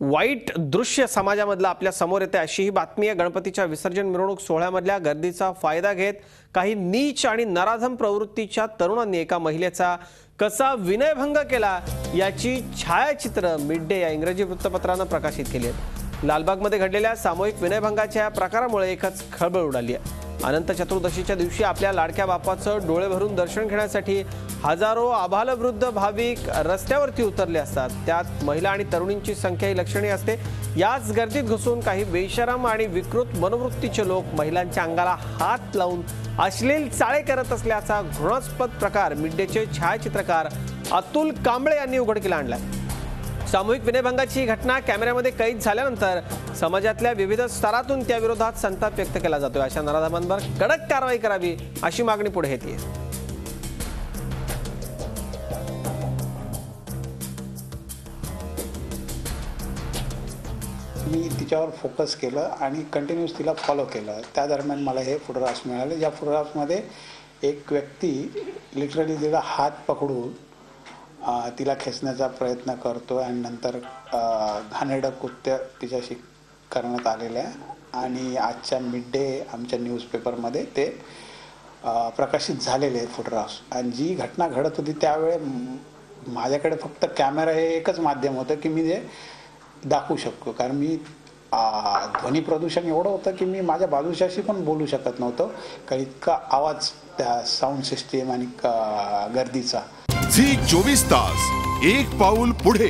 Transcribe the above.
वाईट दृश्य समाजामधला आपल्या समोर येते अशी ही बातमी आहे। गणपतीच्या विसर्जन मिरवणूक सोहळ्यामधल्या गर्दीचा फायदा घेत काही नीच आणि नराधम प्रवृत्तीच्या तरुणांनी एका महिलेचा कसा विनयभंग केला याची छायाचित्र मिड डे या इंग्रजी वृत्तपत्रानं प्रकाशित केली आहेत। लालबागमध्ये घडलेल्या सामूहिक विनयभंगाच्या या प्रकारामुळे एकच खळबळ उडाली आहे। अनंत चतुर्दशीच्या दिवशी आपल्या लाडक्या बाप्पाचं डोळे भरून दर्शन घेण्यासाठी हजारो आबालवृद्ध भाविक रस्त्यावरती उतरले असतात। त्यात महिला आणि तरुणींची संख्याही लक्षणीय असते। याच गर्दीत घुसून काही बेशरम आणि विकृत मनोवृत्तीचे लोक महिलांच्या अंगाला हात लावून अश्लील चाळे करत असल्याचा घृणास्पद प्रकार मिड डेचे छायाचित्रकार अतुल कांबळे यांनी उघडकीला आणलाय। सामूहिक विनयभंगाची घटना कॅमेऱ्यामध्ये कैद झाल्यानंतर समाजातल्या विविध स्तरातून त्याविरोधात संताप व्यक्त केला जातोय। अशा नराधमांवर कडक कारवाई करावी अशी मागणी पुढे येते। मी तिच्यावर फोकस केलं आणि कंटिन्यूस तिला फॉलो केलं। त्या दरम्यान मला हे फोटोग्राफ्स मिळाले। या फोटोग्राफ्समध्ये एक व्यक्ती लिटरली तिला हात पकडून तिला खेचण्याचा प्रयत्न करतो आणि नंतर घाणेरडं कृत्य तिच्याशी करण्यात आलेलं आहे आणि आजच्या मिड डे आमच्या न्यूजपेपरमध्ये ते प्रकाशित झालेले फोटोग्राफ्स। आणि जी घटना घडत होती त्यावेळी माझ्याकडे फक्त कॅमेरा हे एकच माध्यम होतं की मी जे दाखवू शकतो, कारण मी ध्वनी प्रदूषण एवढं होतं की मी माझ्या बाजूच्याशी पण बोलू शकत नव्हतो, कारण इतका आवाज त्या साऊंड सिस्टीम आणि गर्दीचा। झी 24 तास एक पाऊल पुढे।